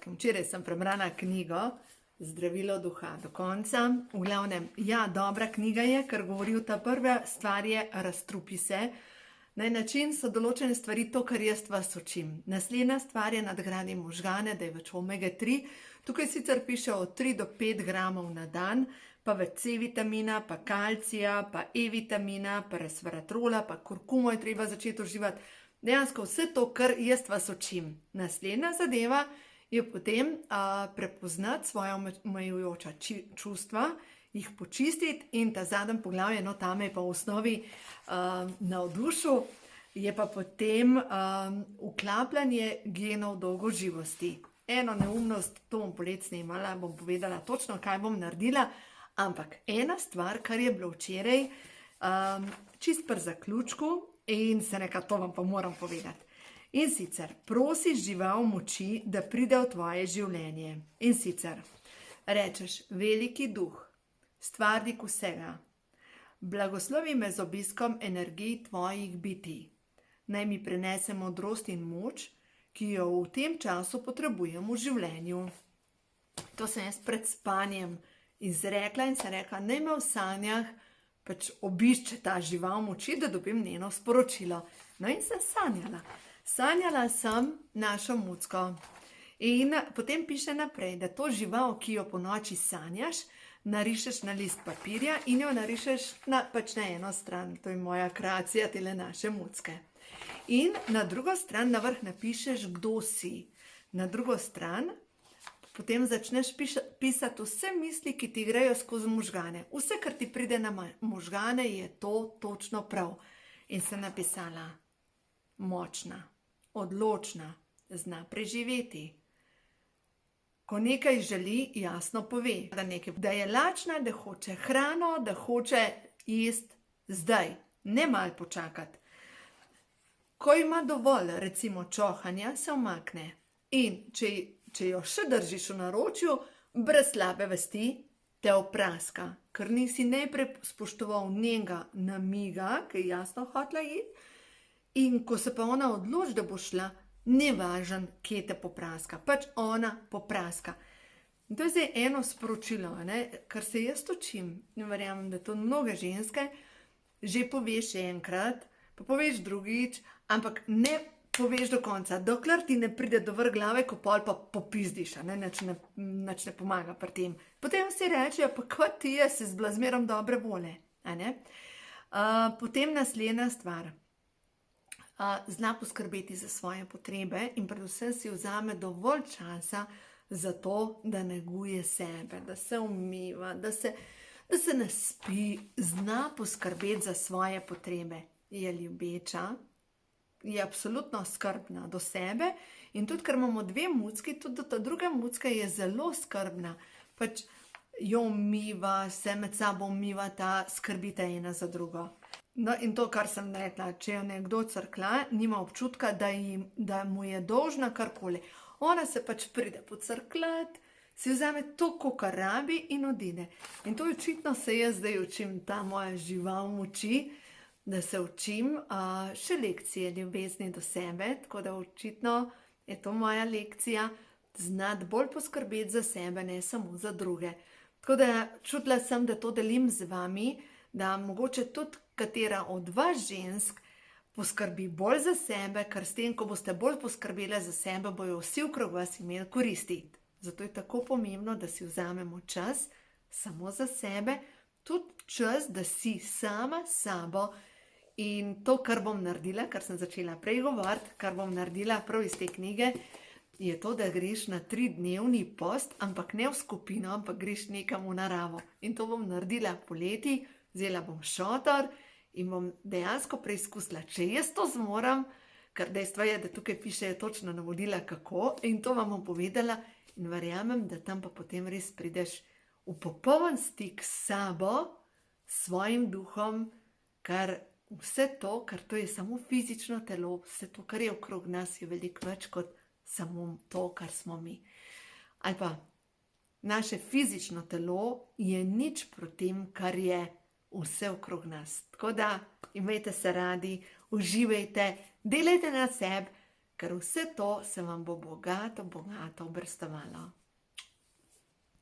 Včeraj sem prebrala knjigo Zdravilo duha do konca. V glavnem, ja, dobra knjiga je, ker govori ta prva stvar je razstrupi se. Na en način so določene stvari to, kar jaz vas učim. Naslednja stvar je nadgradi možgane, da je več omega 3. Tukaj sicer piše od 3 do 5 gramov na dan, pa več C vitamina, pa kalcija, pa E vitamina, pa resveratrola, pa kurkumo je treba začeti uživati. Dejansko vse to, kar jaz vas učim. Naslednja zadeva je potem prepoznati svoja omejujoča čustva, jih počistiti in ta zadnji poglavje, no tam je pa v osnovi navdušil, je pa potem vklapljanje genov dolgoživosti. Eno neumnost, to bom polet snemala, bom povedala točno, kaj bom naredila, ampak ena stvar, kar je bilo včeraj, čist pri zaključku in se nekaj to vam pa moram povedati. In sicer, prosiš žival moči, da pride v tvoje življenje. In sicer, rečeš, veliki duh, stvarnik vsega, blagoslovi me z obiskom energij tvojih bitij. Naj mi prinese modrost in moč, ki jo v tem času potrebujem v življenju. To sem jaz pred spanjem izrekla in sem rekla, naj me v sanjah pač obišče ta žival moči, da dobim njeno sporočilo. No in sem sanjala. Sanjala sem našo mucko in potem piše naprej, da to žival, ki jo po noči sanjaš, narišeš na list papirja in jo narišeš pač na eno stran. To je moja kreacija tele naše mucke. In na drugo stran na vrh napišeš, kdo si. Na drugo stran potem začneš pisati vse misli, ki ti grejo skozi možgane. Vse, kar ti pride na možgane, je to točno prav. In sem napisala, močna, odločna, zna preživeti. Ko nekaj želi, jasno pove, da je lačna, da hoče hrano, da hoče jesti zdaj, ne malo počakati. Ko ima dovolj, recimo čohanja, se umakne. In če jo še držiš v naročju, brez slabe vesti, te opraska, ker nisi najprej spoštoval njega namiga, ki je jasno hotela iti. In ko se pa ona odloči, da bo šla, ne važen, kje te popraska. Pač ona popraska. In to je zdaj eno sporočilo, kar se jaz učim. Ne verjamem, da to mnoge ženske že poveš enkrat, pa poveš drugič, ampak ne poveš do konca. Dokler ti ne pride do vrh glave, ko pol pa popizdiš, nič ne pomaga pri tem. Potem si rečejo, pa kva ti je, si bila zmerom dobre vole. Potem naslednja stvar. Zna poskrbeti za svoje potrebe in predvsem si vzame dovolj časa za to, da neguje sebe, da se umiva, da se naspi, zna poskrbeti za svoje potrebe. Je ljubeča, je absolutno skrbna do sebe in tudi, ker imamo dve mucki, tudi ta druga mucka je zelo skrbna. Pač jo umiva, se med sabo umivata, skrbita ena za drugo. No in to, kar sem rekla, če jo nekdo crkla, nima občutka, da mu je dolžna karkoli. Ona se pač pride pocrklat, si vzame to, kar rabi in odide. In to očitno se jaz zdaj učim, ta moja žival moči, da se učim še lekcije ljubezni do sebe, tako da očitno je to moja lekcija, znati bolj poskrbeti za sebe, ne samo za druge. Tako da čutila sem, da to delim z vami, da mogoče tudi katera od vas žensk poskrbi bolj za sebe, ker s tem, ko boste bolj poskrbele za sebe, bojo vsi okrog vas imeli koristi. Zato je tako pomembno, da si vzamemo čas samo za sebe, tudi čas, da si sama s sabo. In to, kar bom naredila, kar sem začela prej govoriti, kar bom naredila prav iz te knjige, je to, da greš na 3-dnevni post, ampak ne v skupino, ampak greš nekam v naravo. In to bom naredila poleti, vzela bom šotor in bom dejansko preizkusila, če jaz to zmorem, ker dejstvo je, da tukaj pišejo točno navodila kako in to vam bom povedala in verjamem, da tam pa potem res prideš v popoln stik s sabo, s svojim duhom, ker vse to, ker to je samo fizično telo, vse to, kar je okrog nas, je veliko več kot samo to, kar smo mi. Ali pa naše fizično telo je nič proti tem, kar je vse okrog nas. Tako da imejte se radi, uživajte, delajte na sebi, ker vse to se vam bo bogato, bogato obrestovalo.